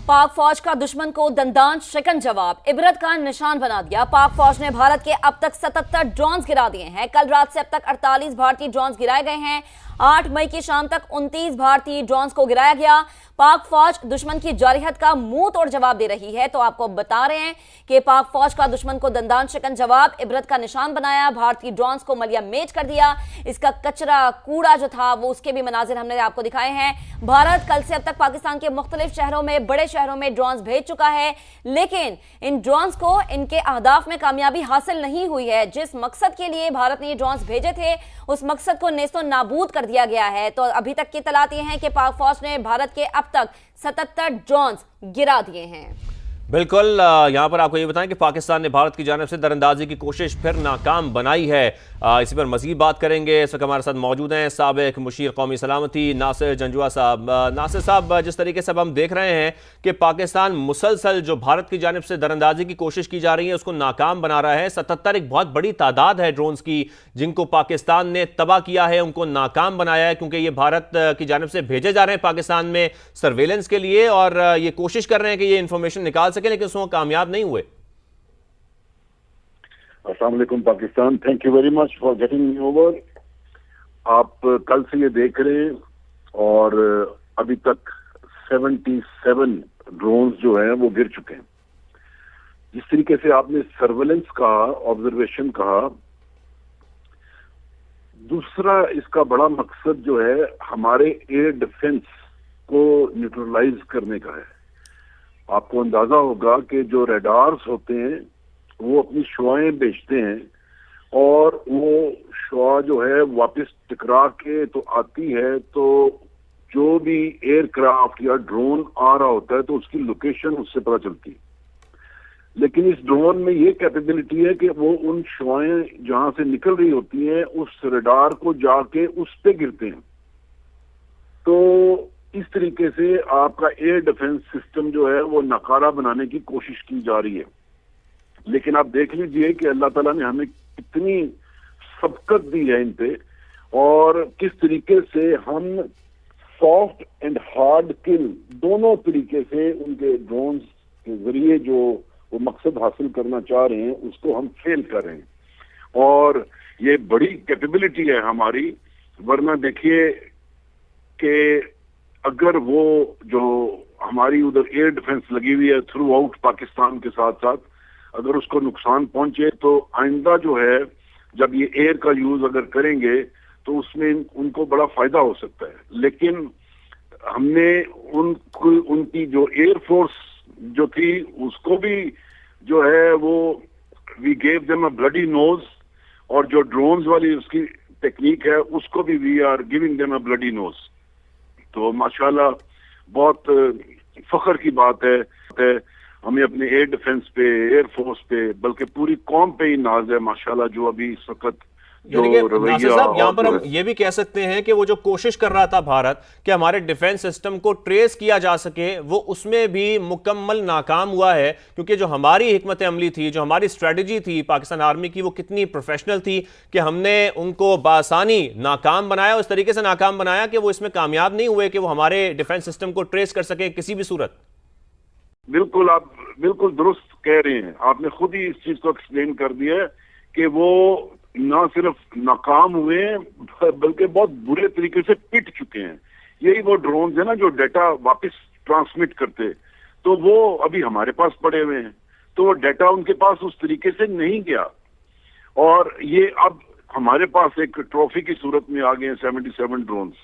पाक फौज का दुश्मन को दंदान शिकन जवाब, इबरत का निशान बना दिया। पाक फौज ने भारत के अब तक 77 ड्रोन्स गिरा दिए हैं। कल रात से अब तक 48 भारतीय ड्रोन्स गिराए गए हैं। 8 मई की शाम तक 29 भारतीय ड्रोन्स को गिराया गया। पाक फौज दुश्मन की जारहियत का मुंह तोड़ जवाब दे रही है। तो आपको बता रहे हैं कि पाक फौज का दुश्मन को दंदान शिकन जवाब, इबरत का निशान बनाया, भारतीय ड्रोन्स को मलिया मेज कर दिया। इसका कचरा कूड़ा जो था वो उसके भी मनाजिर हमने आपको दिखाए हैं। भारत कल से अब तक पाकिस्तान के मुख्तलिफ शहरों में, बड़े शहरों में ड्रोन्स भेज चुका है, लेकिन इन ड्रोन्स को इनके अहदाफ में कामयाबी हासिल नहीं हुई है। जिस मकसद के लिए भारत ने ये ड्रोन्स भेजे थे उस मकसद को नेस्तो नाबूद कर दिया गया है। तो अभी तक की इत्तलात ये हैं कि पाक फौज ने भारत के अब तक 77 ड्रोन्स गिरा दिए हैं। बिल्कुल, यहाँ पर आपको ये बताएं कि पाकिस्तान ने भारत की जानिब से दरअंदाजी की कोशिश फिर नाकाम बनाई है। इसी पर मज़ीद बात करेंगे। इस वक्त हमारे साथ मौजूद हैं साबिक मुशीर कौमी सलामती नासिर जंजुआ साहब। नासिर साहब, जिस तरीके से अब हम देख रहे हैं कि पाकिस्तान मुसलसल जो भारत की जानिब से दरअंदाजी की कोशिश की जा रही है उसको नाकाम बना रहा है। 77 एक बहुत बड़ी तादाद है ड्रोन्स की जिनको पाकिस्तान ने तबाह किया है, उनको नाकाम बनाया है, क्योंकि ये भारत की जानिब से भेजे जा रहे हैं पाकिस्तान में सर्वेलेंस के लिए, और ये कोशिश कर रहे हैं कि ये इंफॉर्मेशन निकाल सके, लेकिन उसमें कामयाब नहीं हुए। अस्सलाम वालेकुम Pakistan, thank you very much for getting me over. आप कल से ये देख रहे हैं और अभी तक 77 ड्रोन्स जो हैं वो गिर चुके हैं। जिस तरीके से आपने सर्वेलेंस कहा, ऑब्जर्वेशन कहा, दूसरा इसका बड़ा मकसद जो है हमारे एयर डिफेंस को न्यूट्रलाइज करने का है। आपको अंदाजा होगा कि जो रेडार्स होते हैं वो अपनी शुआएं बेचते हैं और वो शुआ जो है वापस टकरा के तो आती है, तो जो भी एयरक्राफ्ट या ड्रोन आ रहा होता है तो उसकी लोकेशन उससे पता चलती है। लेकिन इस ड्रोन में ये कैपेबिलिटी है कि वो उन शुआएं जहां से निकल रही होती हैं उस रडार को जाके उस पे गिरते हैं। तो इस तरीके से आपका एयर डिफेंस सिस्टम जो है वो नकारा बनाने की कोशिश की जा रही है। लेकिन आप देख लीजिए कि अल्लाह ताला ने हमें कितनी सबकत दी है इन पे, और किस तरीके से हम सॉफ्ट एंड हार्ड किल दोनों तरीके से उनके ड्रोन्स के जरिए जो वो मकसद हासिल करना चाह रहे हैं उसको हम फेल कर रहे हैं। और ये बड़ी कैपेबिलिटी है हमारी, वरना देखिए कि अगर वो जो हमारी उधर एयर डिफेंस लगी हुई है थ्रू आउट पाकिस्तान के साथ साथ, अगर उसको नुकसान पहुंचे तो आइंदा जो है जब ये एयर का यूज अगर करेंगे तो उसमें उनको बड़ा फायदा हो सकता है। लेकिन हमने उनकी जो एयर फोर्स जो थी उसको भी जो है वो we gave them a bloody nose, और जो ड्रोन्स वाली उसकी टेक्निक है उसको भी we are giving them a bloody nose. तो माशाल्लाह बहुत फख्र की बात है हमें अपने एयर डिफेंस पे, एयर फोर्स पे, बल्कि पूरी कौम पे ही नाज है माशाल्लाह जो अभी इस वक्त जो रवैया। यहाँ पर हम ये भी कह सकते हैं कि वो जो कोशिश कर रहा था भारत कि हमारे डिफेंस सिस्टम को ट्रेस किया जा सके, वो उसमें भी मुकम्मल नाकाम हुआ है, क्योंकि जो हमारी हिकमत अमली थी, जो हमारी स्ट्रेटजी थी पाकिस्तान आर्मी की, वो कितनी प्रोफेशनल थी कि हमने उनको बासानी नाकाम बनाया, उस तरीके से नाकाम बनाया कि वो इसमें कामयाब नहीं हुए कि वो हमारे डिफेंस सिस्टम को ट्रेस कर सके किसी भी सूरत। बिल्कुल, आप बिल्कुल दुरुस्त कह रहे हैं। आपने खुद ही इस चीज को एक्सप्लेन कर दिया है कि वो ना सिर्फ नाकाम हुए बल्कि बहुत बुरे तरीके से पिट चुके हैं। यही वो ड्रोन्स है ना जो डेटा वापस ट्रांसमिट करते, तो वो अभी हमारे पास पड़े हुए हैं, तो वो डेटा उनके पास उस तरीके से नहीं गया, और ये अब हमारे पास एक ट्रॉफी की सूरत में आ गए हैं 77 ड्रोन्स।